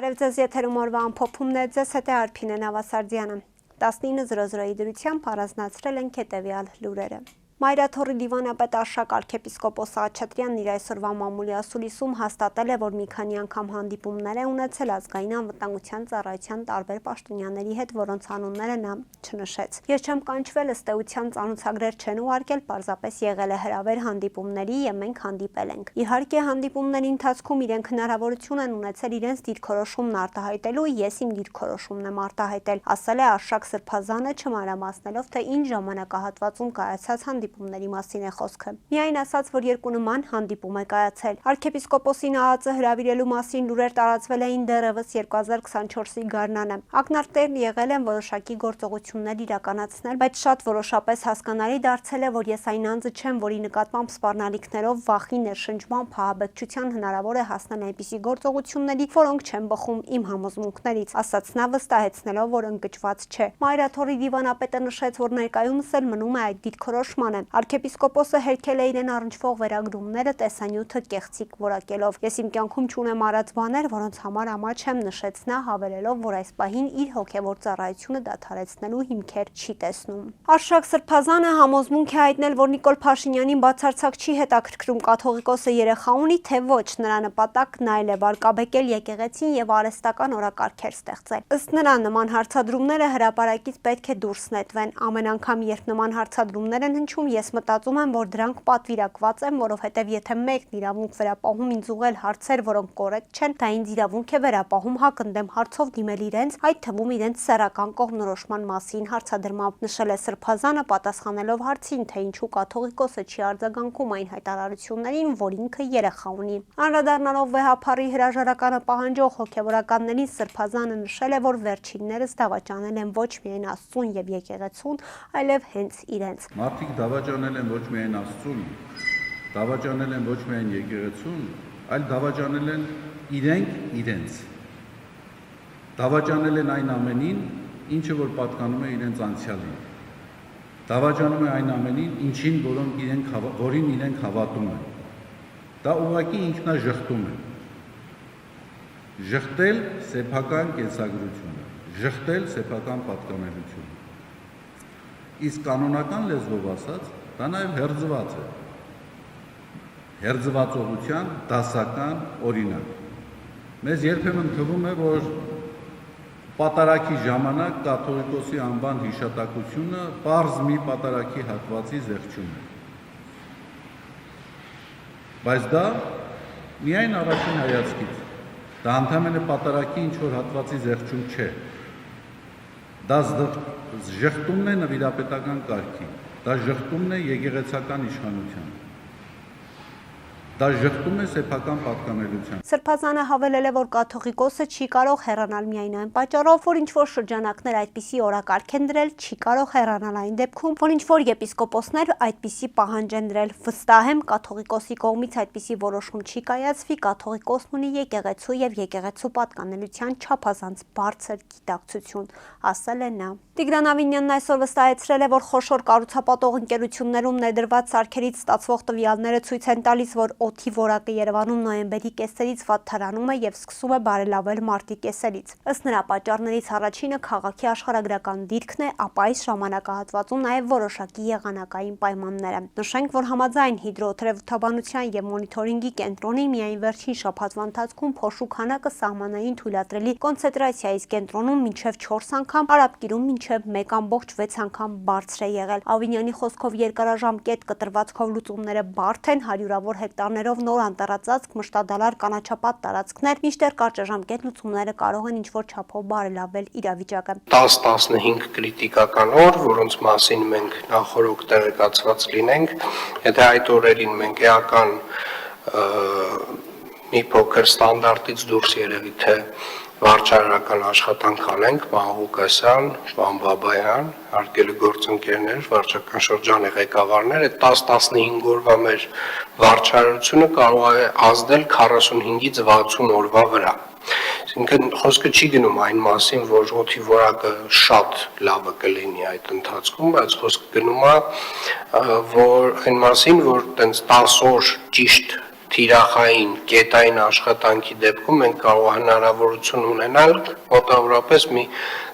Բարև ձեզ, եթերում օրվա ամփոփումն է, ձեզ հետ է Արփինե Նավասարդյանը։ 19:00-ի դրությամբ առանձնացրել ենք հետևյալ լուրերը։ Մայրաթոռի դիվանապետ Արշակ arczepiskopos Աղջատրյանն իր այսօրվա մամուլի ասուլիսում հաստատել է, որ մի քանի անգամ հանդիպումներ է ունեցել ազգային անվտանգության ծառայության տարբեր պաշտոնյաների հետ, որոնց անունները նա չնշեց։ Ես չեմ կանչվել, ըստ էության ծանոթագրեր չեն ուղարկել, պարզապես եղել է հրավեր հանդիպումների եւ մենք հանդիպել ենք։ Իհարկե, հանդիպումների ընթացքում իրենք հնարավորություն են ունեցել իրենց դիրքորոշումն արտահայտելու, ես իմ դիրքորոշումն եմ արտահայտել, ասել է Արշակ Սրբազանը, չմանրամասնելով, թե ինչ ժամանակահատվածում կայացած հանդիպումների մասին է խոսքը։ Միայն ասաց, որ երկու նման հանդիպում է կայացել։ Arczepiskoposին ԱԱԾ հրավիրելու մասին լուրեր տարածվել էին դեռևս 2024-ի գարնանը։ Ակնարկներն եղել են որոշակի գործողություններ իրականացնել, բայց շատ որոշապես հասկանալի դարձել է, որ ես այն անձը չեմ, որի նկատմամբ սպառնալիքներով վախի ներշնչման փահաբեկչության հնարավոր է հասնել այնպիսի գործողությունների, որոնք չեն բխում իմ համոզմունքներից, ասաց նա վստահեցնելով, որ ընկճված չէ։ Մայրաթոռի դիվանապետը նշեց, որ ներկայումս էլ մնում է այդ դիրքորոշմանը։ Arczepiskoposը հերքել է իրեն առնչվող վերագրումները տեսանյութը կեղծիք որակելով։ Ես իմ կյանքում չունեմ արած բաներ, որոնց համար ամաչ եմ, նշեց նա, հավելելով, որ այս պահին իր հոգևոր ծառայությունը դադարեցնելու հիմքեր չի տեսնում։ Արշակ Սրբազանը համոզմունք է հայտնել, որ Նիկոլ Փաշինյանին բացարձակ չի հետաքրքրում կաթողիկոսը երեխա ունի, թե ոչ, նրա նպատակն այլ է վարկաբեկել եկեղեցին եւ արհեստական օրակարգեր ստեղծել։ Ըստ նրա, նման հարցադրումները հրապարակից պետք է դուրս նետվեն։ Ամեն անգամ, երբ նման հարցադրումներ են հնչում, ես մտածում եմ, որ դրանք պատվիրակված են, որովհետև եթե մեկն իրավունք վերապահում ինձ ուղղել հարցեր, որոնք կորեկտ չեն, դա ինձ իրավունք է վերապահում հակընդդեմ հարցով դիմել իրենց, այդ թվում իրենց սեռական կողմնորոշման մասին հարցադրմամբ, նշել է Սրբազանը, պատասխանելով հարցին, թե ինչու կաթողիկոսը չի արձագանքում այն հայտարարություններին, որ ինքը երեխա ունի։ Անդրադառնալով վեհափառի հրաժարականը պահանջող հոգևորականներին, Սրբազանը նշել է, որ վերջիններս դավաճանել են ոչ միայն Աստծուն եւ եկեղեցուն, այլև հենց իրենց։ Մարդիկ դավաճանել են ոչ միայն Աստծուն, դավաճանել են ոչ միայն եկեղեցուն, այլ դավաճանել են իրենց։ Դավաճանել են այն ամենին, ինչը որ պատկանում է իրենց անցյալին։ Դավաճանում է այն ամենին, որին իրենք հավատում են։ Դա ուղղակի ինքնաժխտում է։ Ժխտել սեփական կեցագրությունը, ժխտել սեփական պատկանելությունը։ Իսկ կանոնական լեզվով ասած, դա նաև հերձված է։ Հերձվածողության դասական օրինակ։ Մեզ երբեմն թվում է, որ պատարագի ժամանակ կաթողիկոսի անվան հիշատակությունը պարզ մի պատարագի հատվածի զեղչում է։ Բայց դա միայն առաջին հայացքից, դա ընդհանրապես պատարագի ինչ-որ հատվածի զեղչում չէ։ Դա ժխտումն է նվիրապետական կարգի, դա ժխտումն է եկեղեցական իշխանության, դա ժխտում է սեփական պատկանելության։ Սրբազանը հավելել է, որ կաթողիկոսը չի կարող հեռանալ միայն այն պատճառով, որ ինչ-որ շրջանակներ այդպիսի օրակարգ են դրել, չի կարող հեռանալ այն դեպքում, որ ինչ-որ եպիսկոպոսներ այդպիսի պահանջ են դրել։ Վստահ եմ, կաթողիկոսի կողմից այդպիսի որոշում չի կայացվի, կաթողիկոսն ունի եկեղեցու եւ եկեղեցու պատկանելության չափազանց բարձր գիտակցություն, ասել է նա։ Տիգրան Ավինյանն այսօր վստահեցրել է, որ խոշոր կառուցապատող ընկերություններում ներդրված սարքերից ստացվող տվյալները ցույց են տալիս, որ օդի որակը Երևանում նոյեմբերի կեսերից վատթարանում է եւ սկսում է բարելավել մարտի կեսերից։ Ըստ նրա, պատճառներից առաջինը քաղաքի աշխարհագրական դիրքն է, ապա այս ժամանակահատվածում նաեւ որոշակի եղանակային պայմանները։ Նշենք, որ համաձայն հիդրոթերապևտաբանության եւ մոնիթորինգի կենտրոնի միայն վերջին շաբաթվա ընթացքում փոշու քանակը սահմանային թույլատրելի կոնցենտրացիայից կենտրոնում մինչեւ 4 անգամ, Արաբկիրում մինչեւ 1.6 անգամ բարձր է եղել։ Ավինյանի խոսքով երկարաժամկետ կտրվածքով լուծումները բարդ են, հարյուրավոր հեկտարներով նոր անտառածածկ, մշտադալար կանաչապատ տարածքներ, մինչդեռ կարճաժամկետ լուծումները կարող են ինչ-որ չափով բարելավել իրավիճակը։ 10-15 կրիտիկական օր, որոնց մասին մենք նախորդ տեղեկացված լինենք, եթե այդ օրերին մենք էական մի փոքր ստանդարտից դուրս երևի թե վարչարարական աշխատանք անենք, պարոն Ղուկասյան, պարոն Բաբայան, հարգելի գործընկերներ, վարչական շրջանի ղեկավարներ, այդ 10-15 օրվա մեր վարչարարությունը կարող է ազդել 45-ից 60 օրվա վրա։ Այսինքն խոսքը չի գնում այն մասին, որ օդի որակը շատ լավը կլինի այդ ընթացքում, բայց խոսքը գնում է որ այն մասին, որ տենց 10 օր ճիշտ թիրախային կետային աշխատանքի դեպքում մենք կարող հնարավորություն ունենալ մոտավորապես մի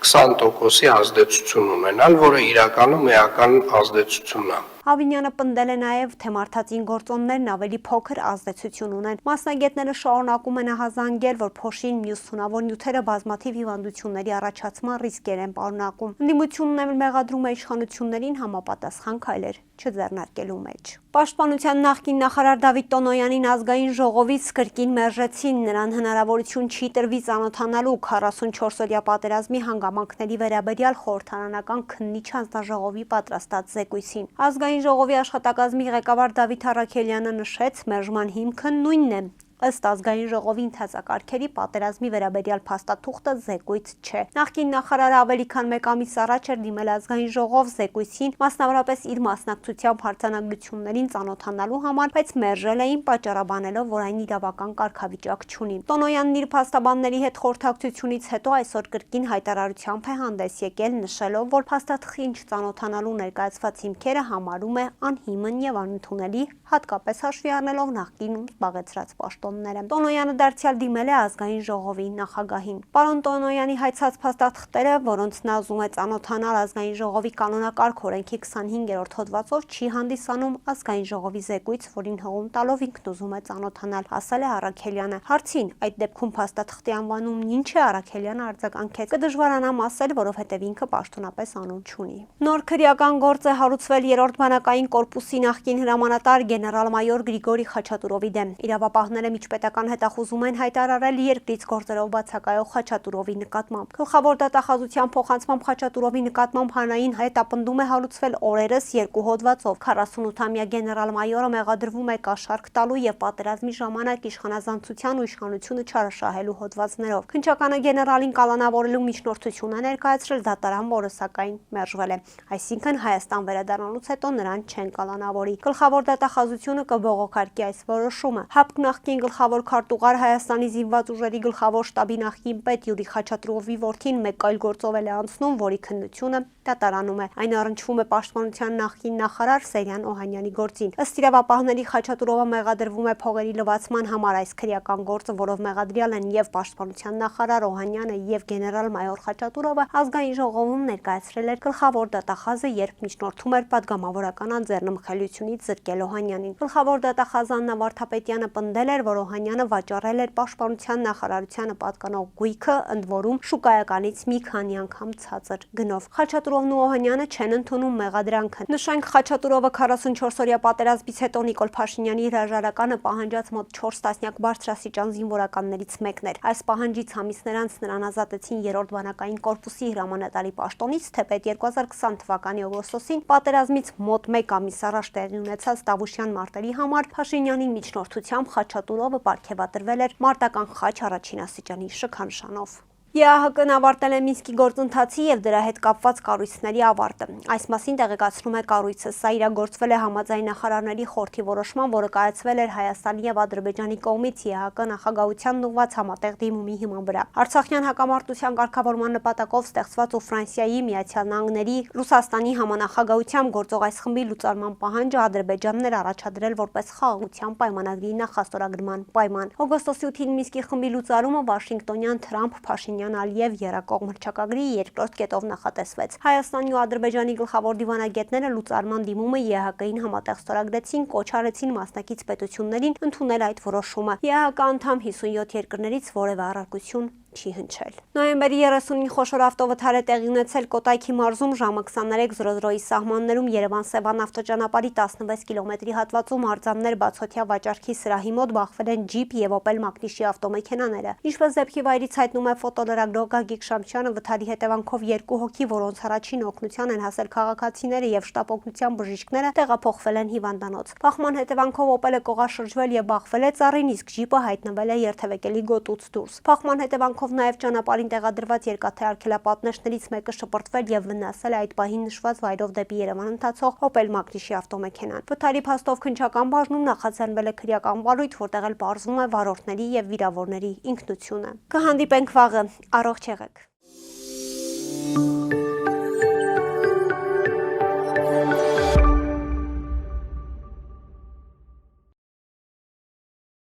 20%-ի ազդեցություն ունենալ, որը իրականում էական ազդեցություն է։ Ավինյանը պնդել է նաև, թե մարդածին գործոններն ավելի փոքր ազդեցություն ունեն։ Մասնագետները շարունակում են ահազանգել, որ փոշին մյուս թունավոր նյութերը բազմաթիվ հիվանդությունների առաջացման ռիսկեր են պարունակում։ Ընդդիմությունն էլ մեղադրում է իշխանություններին համապատասխան քայլեր չձեռնարկելու մեջ։ Պաշտպանության նախկին նախարար Դավիթ Տոնոյանին ազգային ժողովից կրկին մերժեցին, նրան հնարավորություն չի տրվի ծանոթանալու 44-օրյա պատերազմի հանգամանքների վերաբերյալ խորհրդարանական քննիչ հանձնաժողովի պատրաստած զեկույցին։ Ազգային ժողովի աշխատակազմի ղեկավար Դավիթ Առաքելյանը նշեց, մերժման հիմքը նույնն է։ Ըստ ազգային ժողովի ընթացակարգերի պատերազմի վերաբերյալ փաստաթուղթը զեկույց չէ։ Նախկին նախարարը ավելի քան 1 ամիս առաջ էր դիմել ազգային ժողով զեկույցին, մասնավորապես իր մասնակցությամբ հարցանագրություններին ծանոթանալու համար, բայց մերժել էին պատճառաբանելով, որ այն իրավական կարգավիճակ չունի։ Տոնոյանն իր փաստաբանների հետ խորհրդակցությունից հետո այսօր կրկին հայտարարությամբ է հանդես եկել, նշելով, որ փաստաթղթին չծանոթանալու ներկայացված հիմքերը համարում է անհիմն եւ անընդունելի, հատկապես հաշվի առնելով նախկինում զբաղեցրած պաշտոնները։ Տոնոյանը դարձյալ դիմել է ազգային ժողովի նախագահին։ Պարոն Տոնոյանի հայցած փաստաթղթերը, որոնց նա ուզում է ծանոթանալ ազգային ժողովի կանոնակարգ օրենքի 25-րդ հոդվածով, չի հանդիսանում ազգային ժողովի զեկույց, որին հողում տալով ինքն ուզում է ծանոթանալ, ասել է Առաքելյանը։ Հարցին, այդ դեպքում փաստաթղթի անվանումն ինչ է, Առաքելյանը արձագանքեց. կդժվարանամ ասել, որովհետև ինքը պաշտոնապես անուն չունի։ Նոր քրեական գործ է հարուցվել 3-րդ բանակային կորպուսի նախկին հրամանատար գեներալ-մայոր Գրիգորի Խաչատուրովի դեմ։ Իրավապահները միջպետական հետախուզում են հայտարարել երկրից գործերով բացակայող Խաչատուրովի նկատմամբ։ Գլխավոր դատախազության փոխանցմամբ Խաչատուրովի նկատմամբ հանրային հետապնդում է հարուցվել օրերս 2 հոդվածով։ 48-ամյա գեներալ-մայորը մեղադրվում է կաշառք տալու եւ պատերազմի ժամանակ իշխանազանցության ու իշխանությունը չարաշահելու հոդվածներով։ Քննչականը գեներալին կալանավորելու միջնորդություն է ներկայացրել դատարան, որը սակայն մերժվել է։ Այսինքն Հայաստան վերադառնալուց հետո նրան չեն կալանավորի։ Գլխավոր դատախազությունը կբողոքարկի այս որոշումը։ ՀԱՊԿ նախկին գլխավոր քարտուղար Հայաստանի զինված ուժերի գլխավոր շտաբի նախկին պետ Յուրի Խաչատուրովի որդին մեկ այլ գործով է անցնում, որի քննությունը դատարանում է։ Այն առնչվում է պաշտպանության նախկին նախարար Սերյան Օհանյանի գործին։ Ըստ իրավապահների Խաչատուրովը մեղադրվում է փողերի լվացման համար այս քրեական գործը, որով մեղադրյալ են եւ պաշտպանության նախարար Օհանյանը եւ գեներալ-մայոր Խաչատուրովը, ազգային ժողովում ներկայացրել էր գլխավոր դատախազը, երբ միջնորդում էր падգամավորական անձեռնմխելիությունից զրկել Օհանյանին։ Գլխավոր դատախազ Աննա Վարդապետյանը պնդել էր, որ Օհանյանը վաճառել էր պաշտպանության նախարարությանը պատկանող գույքը, ընդ որում շուկայականից մի քանի անգամ ցածր գնով։ Խաչատուրովն ու Օհանյանը չեն ընդունում մեղադրանքը։ Նշենք, Խաչատուրովը 44-օրյա պատերազմից հետո Նիկոլ Փաշինյանի հրաժարականը պահանջած մոտ 4 տասնյակ բարձրաստիճան զինվորականներից մեկն էր։ Այս պահանջից ամիսներ անց նրան ազատեցին 3-րդ բանակային կորպուսի հրամանատարի պաշտոնից, թեպետ 2020 թվականի օգոստոսին պատերազմից մոտ 1 ամիս առաջ տեղի ունեցած Տավուշյան մարտերի համար Փաշինյանի միջնորդությամբ Խաչատուրովը պարգևատրվել էր մարտական խաչ առաջին աստիճանի շքանշանով։ ԵԱՀԿ-ն ավարտել է Մինսկի գործընթացի եւ դրա հետ կապված կառույցների ավարտը։ Այս մասին տեղեկացնում է կառույցը։ Սա իրագործվել է համաձայն նախարարների խորհրդի որոշման, որը կայացվել էր Հայաստանի եւ Ադրբեջանի կողմից ԵԱՀԿ նախագահությանն ուղղված համատեղ դիմումի հիման վրա։ Արցախյան հակամարտության կարգավորման նպատակով ստեղծված ու Ֆրանսիայի, Միացյալ Նահանգների, Ռուսաստանի համանախագահությամբ գործող այս խմբի լուծարման պահանջը Ադրբեջանն էր առաջադրել որպես խաղաղության պայմանագրի նախաստորագրման պայման։ Օգոստոսի 8-ին Մինսկի խմբի լուծարումը Վաշինգտոնյան Թրամփ Ալիև երակող մրցակագրի երկրորդ կետով նախատեսվեց։ Հայաստանի ու Ադրբեջանի գլխավոր դիվանագետները լուծարման դիմումը ԵԱՀԿ-ին համատեղ ստորագրեցին, կոչ արեցին մասնակից պետություններին ընդունել այդ որոշումը։ ԵԱՀԿ անդամ 57 երկրներից որևէ առարկություն չի հնչել։ Նոյեմբերի 30-ին խոշոր ավտովթար է տեղի ունեցել Կոտայքի մարզում ժամը 23:00-ի սահմաններում Երևան-Սևան ավտոճանապարհի 16 կիլոմետրի հատվածում արձաններ բացօթյա վաճառքի սրահի մոտ բախվել են ջիպ եւ Opel Magnishi ավտոմեքենաները։ Ինչպես դեպքի վայրից հայտնում է ֆոտոլրագրող Գագիկ Շամչյանը, վթարի հետևանքով 2 հոգի, որոնց առաջին օգնության են հասել քաղաքացիները եւ շտապ օգնության բժիշկները, տեղափոխվել են հիվանդանոց։ Բախման հետևանքով Opel-ը կողաշրջվել եւ բախվել է ծառին, իսկ ջիպը հայտնվել է երթևեկելի գոտուց դուրս։ Բախման հետևանքով նաև ճանապարհին տեղադրված երկաթե արգելապատնեշներից մեկը շպրտվել եւ վնասել այդ պահին նշված վայրով դեպի Երևան ընթացող Opel Magnishi ավտոմեքենան։ Վթարի փաստով քննչական բաժնում նախաձեռնվել է քրեական վարույթ, որտեղ էլ պարզվում է վարորդների եւ վիրավորների ինքնությունը։ Կհանդիպենք վաղը, առողջ եղեք։